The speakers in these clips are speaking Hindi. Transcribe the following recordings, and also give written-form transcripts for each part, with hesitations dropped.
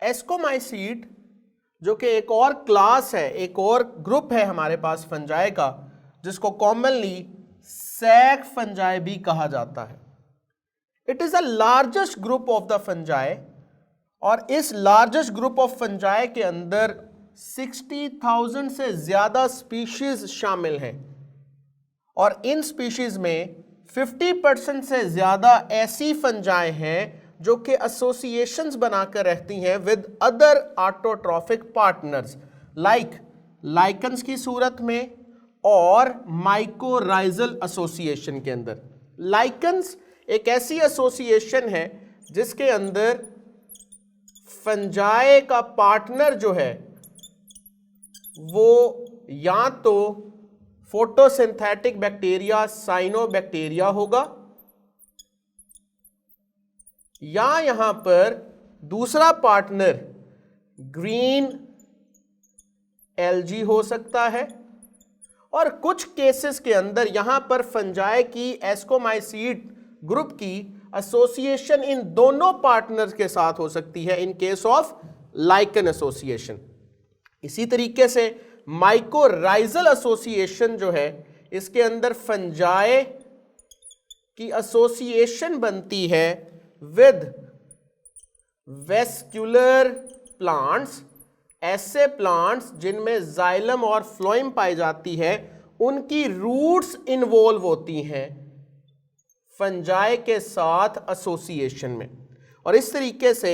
एस्कोमाइसीट जो कि एक और क्लास है, एक और ग्रुप है हमारे पास फंजाई का, जिसको कॉमनली सैक फंजाई भी कहा जाता है। It is the largest group of the fungi, और इस लार्जेस्ट ग्रुप ऑफ फंजाई के अंदर 60,000 से ज्यादा स्पीशीज शामिल हैं, और इन स्पीशीज में 50% से ज्यादा ऐसी फंजाई हैं जो कि एसोसिएशंस बनाकर रहती हैं with other autotrophic partners, like lichens की सूरत में और माइकोराइजल एसोसिएशन के अंदर। लाइकन्स एक ऐसी एसोसिएशन है जिसके अंदर फंजाई का पार्टनर जो है वो या तो फोटोसिंथेटिक बैक्टीरिया साइनोबैक्टीरिया होगा, या यहां पर दूसरा पार्टनर ग्रीन एल्गी हो सकता है, और कुछ केसेस के अंदर यहां पर फंजाई की एस्कोमाइसीट ग्रुप की एसोसिएशन इन दोनों पार्टनर्स के साथ हो सकती है in case of lichen association. इसी तरीके से माइकोराइजल एसोसिएशन जो है, इसके अंदर फंजाई की एसोसिएशन बनती है विद वेस्क्यूलर प्लांट्स, ऐसे प्लांट्स जिनमें जाइलम और फ्लोएम पाई जाती है, उनकी रूट्स इन्वॉल्व होती हैं फंजाई के साथ एसोसिएशन में, और इस तरीके से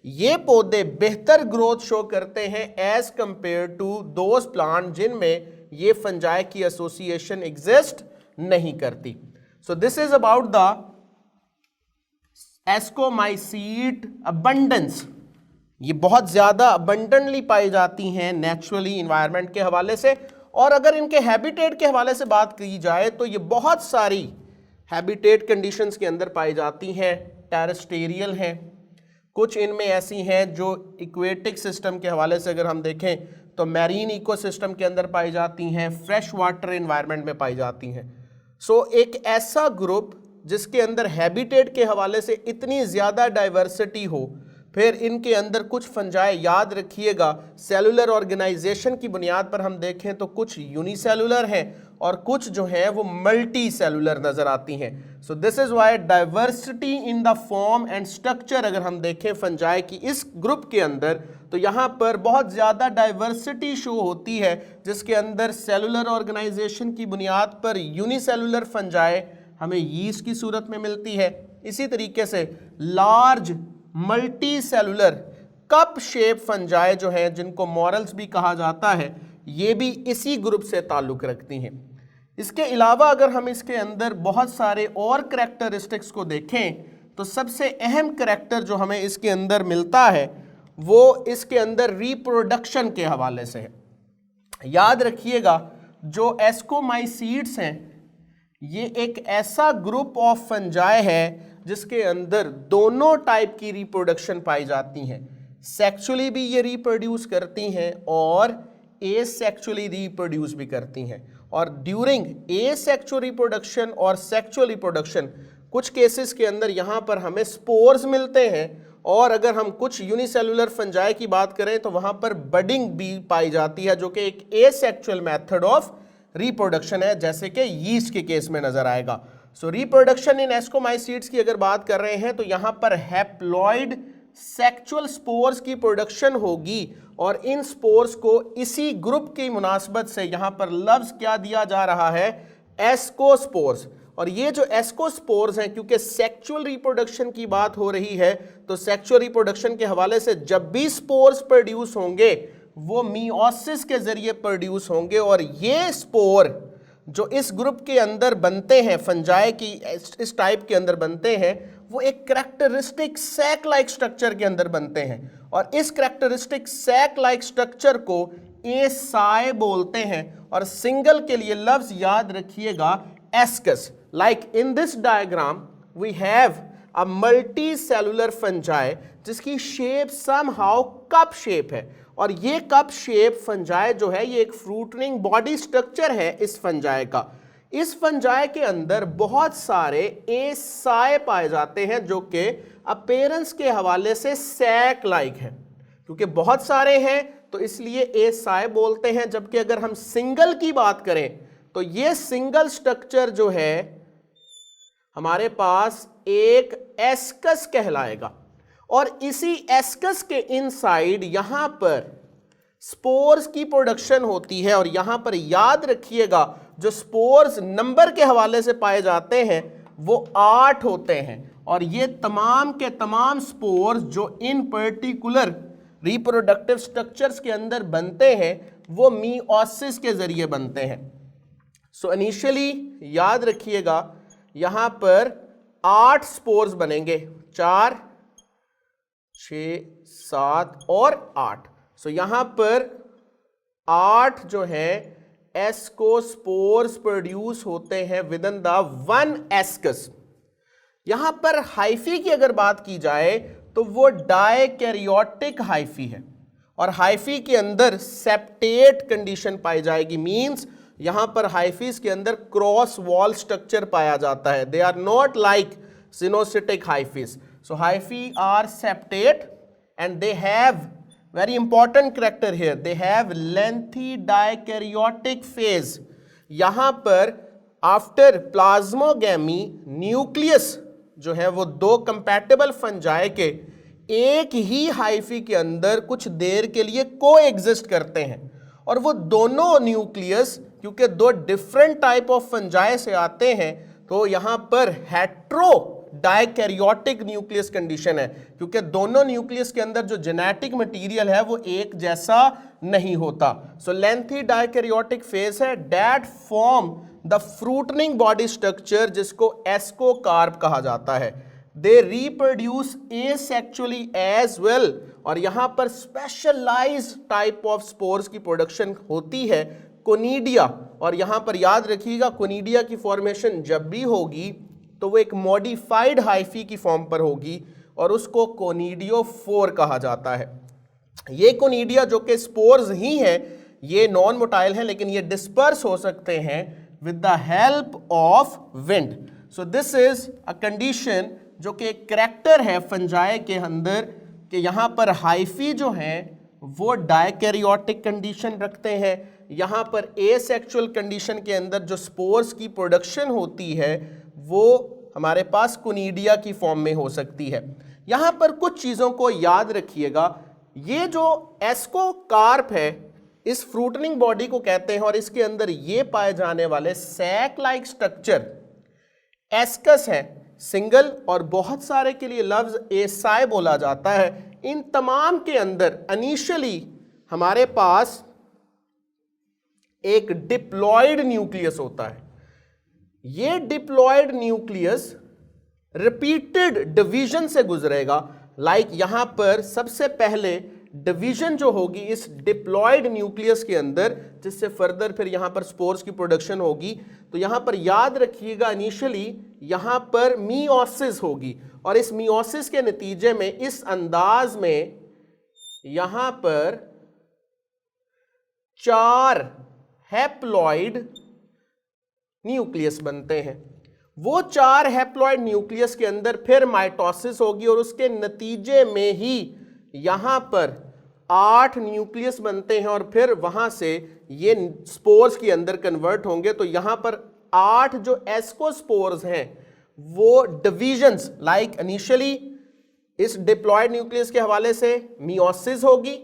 ये पौधे बेहतर ग्रोथ शो करते हैं as compared to those plant जिनमें ये फंजाई की एसोसिएशन एग्जिस्ट नहीं करती। So this is about the ascomycete abundance. ये बहुत ज्यादा अबंडेंटली पाई जाती हैं नेचुरली इन्वायरमेंट के हवाले से, और अगर इनके हैबिटेट के हवाले से बात की जाए तो ये बहुत सारी हैबिटेट कंडीशंस के अंदर पाई जाती हैं। टेरेस्टेरियल हैं, कुछ इनमें ऐसी हैं जो इक्वेटिक सिस्टम के हवाले से अगर हम देखें तो मैरीन इकोसिस्टम के अंदर पाई जाती हैं, फ्रेश वाटर एनवायरनमेंट में पाई जाती हैं। सो एक ऐसा ग्रुप जिसके अंदर हैबिटेट के हवाले से इतनी ज़्यादा डाइवर्सिटी हो, फिर इनके अंदर कुछ फंजाई, याद रखिएगा सेलुलर ऑर्गेनाइजेशन की बुनियाद पर हम देखें तो कुछ यूनिसेलुलर हैं और कुछ जो हैं वो मल्टी सेलुलर नजर आती हैं। So this is why diversity in the form and structure, अगर हम देखें फंजाई की इस ग्रुप के अंदर तो यहाँ पर बहुत ज़्यादा डाइवर्सिटी शो होती है, जिसके अंदर सेलुलर ऑर्गेनाइजेशन की बुनियाद पर यूनिसेलुलर फंजाई हमें यीस्ट की सूरत में मिलती है। इसी तरीके से large multi cellular cup shape fungi जो हैं, जिनको मॉरल्स भी कहा जाता है, ये भी इसी ग्रुप से ताल्लुक़ रखती हैं। इसके अलावा अगर हम इसके अंदर बहुत सारे और करैक्टरिस्टिक्स को देखें तो सबसे अहम करैक्टर जो हमें इसके अंदर मिलता है वो इसके अंदर रिप्रोडक्शन के हवाले से है। याद रखिएगा जो एस्कोमाइसीट्स हैं ये एक ऐसा ग्रुप ऑफ फंजाई है जिसके अंदर दोनों टाइप की रिप्रोडक्शन पाई जाती हैं। सेक्सुअली भी ये रिप्रोड्यूस करती हैं और एसेक्सुअली रिप्रोड्यूस भी करती हैं, और ड्यूरिंग एसेक्सुअल रिप्रोडक्शन और सेक्सुअल रिप्रोडक्शन कुछ केसेस के अंदर यहाँ पर हमें स्पोर्स मिलते हैं, और अगर हम कुछ यूनिसेलुलर फंजाई की बात करें तो वहाँ पर बडिंग भी पाई जाती है जो कि एक एसेक्सुअल मेथड ऑफ रिप्रोडक्शन है, जैसे कि यीस्ट के केस में नजर आएगा। सो रिप्रोडक्शन इन एस्कोमाइसीट्स की अगर बात कर रहे हैं तो यहाँ पर हैप्लॉइड सेक्सुअल स्पोर्स की प्रोडक्शन होगी, और इन स्पोर्स को इसी ग्रुप की मुनासबत से यहाँ पर लफ्ज क्या दिया जा रहा है, एस्कोस्पोर्स। और ये जो एस्कोस्पोर्स हैं, क्योंकि सेक्सुअल रिप्रोडक्शन की बात हो रही है तो सेक्सुअल रिप्रोडक्शन के हवाले से जब भी स्पोर्स प्रोड्यूस होंगे वो मियोसिस के जरिए प्रोड्यूस होंगे, और ये स्पोर जो इस ग्रुप के अंदर बनते हैं, फंजाई की इस टाइप के अंदर बनते हैं, वो एक करैक्टरिस्टिक सैक लाइक स्ट्रक्चर के अंदर बनते हैं, और इस करैक्टरिस्टिक सैक लाइक स्ट्रक्चर को एसाई बोलते हैं, और सिंगल के लिए लफ्ज याद रखिएगा ascus. Like in this diagram we have a multicellular fungi जिसकी शेप समहाउ कप शेप है, और ये कप शेप फंजाई जो है ये एक फ्रूटनिंग बॉडी स्ट्रक्चर है इस फंजाई का। इस फंजाई के अंदर बहुत सारे एसाई पाए जाते हैं जो कि अपीयरेंस के हवाले से सैक लाइक है। क्योंकि बहुत सारे हैं तो इसलिए एसाई बोलते हैं, जबकि अगर हम सिंगल की बात करें तो ये सिंगल स्ट्रक्चर जो है हमारे पास एक एस्कस कहलाएगा, और इसी एस्कस के इनसाइड यहां पर स्पोर्स की प्रोडक्शन होती है। और यहां पर याद रखिएगा जो स्पोर्स नंबर के हवाले से पाए जाते हैं वो 8 होते हैं, और ये तमाम के तमाम स्पोर्स जो इन पर्टिकुलर रिप्रोडक्टिव स्ट्रक्चर्स के अंदर बनते हैं वो मियोसिस के जरिए बनते हैं। सो इनिशियली याद रखिएगा यहां पर 8 स्पोर्स बनेंगे, 4, 6, 7 और 8। सो यहां पर 8 जो है एस्कोस्पोर्स प्रोड्यूस होते हैं with in the one ascus. यहां पर हाइफी की अगर बात की जाए तो वो डायकैरियोटिक हाइफी है, और हाइफी के अंदर सेप्टेट कंडीशन पाई जाएगी। मींस यहां पर हाइफीज के अंदर क्रॉस वॉल स्ट्रक्चर पाया जाता है। They are not like coenocytic hyphae. So hyphae are septate and they have very important character here, they have lengthy dikaryotic phase। यहां पर आफ्टर प्लाज्मोगैमी न्यूक्लियस जो है वो 2 कंपैटिबल फंजाई के एक ही हाइफी के अंदर कुछ देर के लिए कोएग्जिस्ट करते हैं, और वो दोनों न्यूक्लियस क्योंकि 2 डिफरेंट टाइप ऑफ फंजाई से आते हैं तो यहां पर हेट्रो डायकैरियोटिक न्यूक्लियस कंडीशन है, क्योंकि दोनों न्यूक्लियस के अंदर जो जेनेटिक मटेरियल है वो एक जैसा नहीं होता। सो लेंथी डायकैरियोटिक फेज है that form the fruiting body structure जिसको एस्कोकार्प कहा जाता है। They reproduce asexually as well, और यहां पर स्पेशलाइज्ड टाइप ऑफ स्पोर्स की प्रोडक्शन होती है कोनिडिया। और यहां पर याद रखिएगा कोनिडिया की फॉर्मेशन जब भी होगी तो वो एक मॉडिफाइड हाइफी की फॉर्म पर होगी, और उसको कोनिडियोफोर कहा जाता है। ये कोनिडिया जो कि स्पोर्स ही है, ये नॉन मोटाइल है लेकिन ये डिस्पर्स हो सकते हैं with the help of wind. So this is a condition जो कि एक करैक्टर है फंजाई के अंदर कि यहां पर हाइफी जो है वो डायकैरियोटिक कंडीशन रखते हैं। यहां पर एसेक्सुअल कंडीशन के अंदर जो स्पोर्स की प्रोडक्शन होती है वो हमारे पास कोनिडिया की फॉर्म में हो सकती है। यहां पर कुछ चीजों को याद रखिएगा, ये जो एस्कोकार्प है इस फ्रूटनिंग बॉडी को कहते हैं, और इसके अंदर ये पाए जाने वाले सैक लाइक स्ट्रक्चर एस्कस है सिंगल, और बहुत सारे के लिए लफ्ज एसाई बोला जाता है। इन तमाम के अंदर इनिशियली हमारे पास एक डिप्लॉयड न्यूक्लियस होता है। ये डिप्लॉयड न्यूक्लियस रिपीटेड डिवीजन से गुजरेगा। लाइक यहां पर सबसे पहले डिवीजन जो होगी इस डिप्लॉयड न्यूक्लियस के अंदर, जिससे फर्दर फिर यहां पर स्पोर्स की प्रोडक्शन होगी। तो यहां पर याद रखिएगा इनिशियली यहां पर मियोसिस होगी, और इस मियोसिस के नतीजे में इस अंदाज में यहां पर 4 हैप्लॉइड न्यूक्लियस बनते हैं। वो 4 हैप्लॉइड न्यूक्लियस के अंदर फिर माइटोसिस होगी, और उसके नतीजे में ही यहां पर 8 न्यूक्लियस बनते हैं, और फिर वहां से ये स्पोर्स के अंदर कन्वर्ट होंगे। तो यहां पर 8 जो एस्कोस्पोर्स हैं वो डिविजन्स लाइक इनिशियली इस डिप्लॉयड न्यूक्लियस के हवाले से मियोसिस होगी,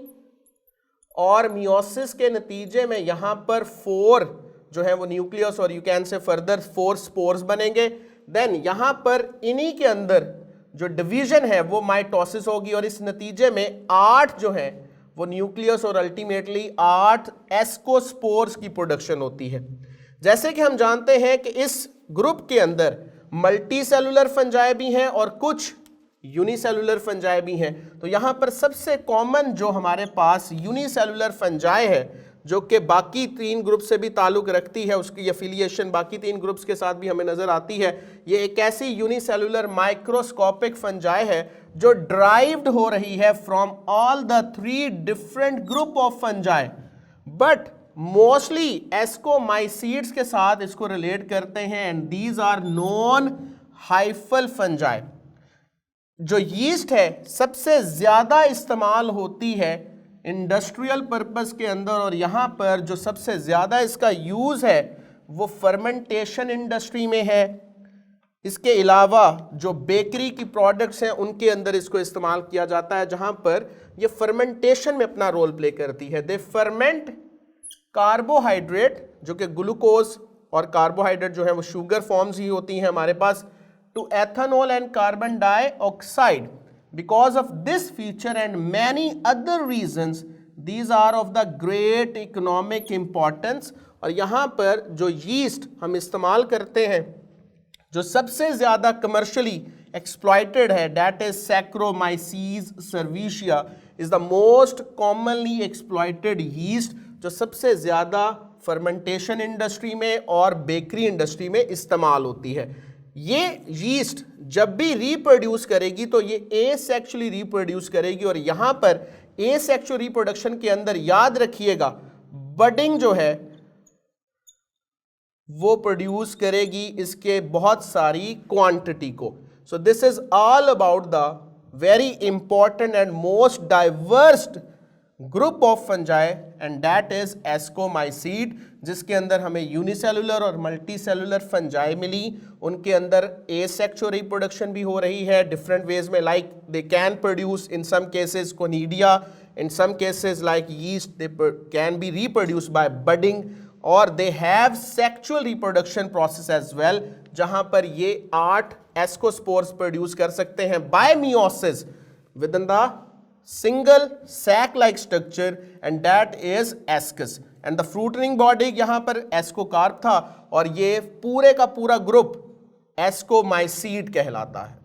और मियोसिस के नतीजे में यहां पर 4 जो है वो न्यूक्लियस और you can say further 4 spores बनेंगे। देन यहां पर इन्हीं के अंदर जो डिवीजन है वो माइटोसिस होगी, और इस नतीजे में 8 जो है वो न्यूक्लियस और अल्टीमेटली 8 एस्कोस्पोर्स की प्रोडक्शन होती है। जैसे कि हम जानते हैं कि इस ग्रुप के अंदर मल्टी सेलुलर फंजाई भी हैं और कुछ यूनिसेलुलर फंजाई भी हैं। तो यहां पर सबसे कॉमन जो हमारे पास यूनिसेलुलर फंजाई है जो कि बाकी 3 ग्रुप से भी ताल्लुक रखती है, उसकी एफिलिएशन बाकी 3 ग्रुप्स के साथ भी हमें नजर आती है। ये एक ऐसी यूनिसेलुलर माइक्रोस्कोपिक फंजाई है जो ड्राइव्ड हो रही है from all the 3 different group of fungi, but mostly ascomycetes के साथ इसको रिलेट करते हैं, and these are non hyphal fungi. जो यीस्ट है सबसे ज्यादा इस्तेमाल होती है इंडस्ट्रियल पर्पस के अंदर, और यहां पर जो सबसे ज्यादा इसका यूज है वो फर्मेंटेशन इंडस्ट्री में है। इसके अलावा जो बेकरी की प्रोडक्ट्स हैं उनके अंदर इसको इस्तेमाल किया जाता है, जहां पर ये फर्मेंटेशन में अपना रोल प्ले करती है। दे फर्मेंट कार्बोहाइड्रेट, जो कि ग्लूकोज और कार्बोहाइड्रेट जो है वो शुगर फॉर्म्स ही होती हैं हमारे पास, to ethanol and carbon dioxide. Because of this feature and many other reasons, these are of the great economic importance। और यहाँ पर जो यीस्ट हम इस्तेमाल करते हैं जो सबसे ज़्यादा कमर्शियली एक्सप्लॉइटेड है, that is Saccharomyces cerevisiae is the most commonly exploited yeast, जो सबसे ज़्यादा फर्मेंटेशन इंडस्ट्री में और बेकरी इंडस्ट्री में इस्तेमाल होती है। ये यीस्ट जब भी रिप्रोड्यूस करेगी तो ये एसेक्सुअली रिप्रोड्यूस करेगी, और यहां पर एसेक्सुअल रिप्रोडक्शन के अंदर याद रखिएगा बडिंग जो है वो प्रोड्यूस करेगी इसके बहुत सारी क्वांटिटी को। So this is all about the very important and most diverse group of fungi and that is ascomycete, जिसके अंदर हमें यूनिसेलुलर और मल्टी सेलुलर फंजाई मिली। उनके अंदर एसेक्सुअल रिप्रोडक्शन भी हो रही है डिफरेंट वेज में, like they can produce in some cases conidia, in some cases like yeast they can be reproduce by budding, और they have sexual reproduction process as well, जहां पर ये 8 एस्कोस्पोर्स प्रोड्यूस कर सकते हैं by meiosis within the single sac like structure, and that is ascus, and the fruiting body यहां पर एस्कोकार्प था, और ये पूरे का पूरा ग्रुप एस्कोमाइसीड कहलाता है।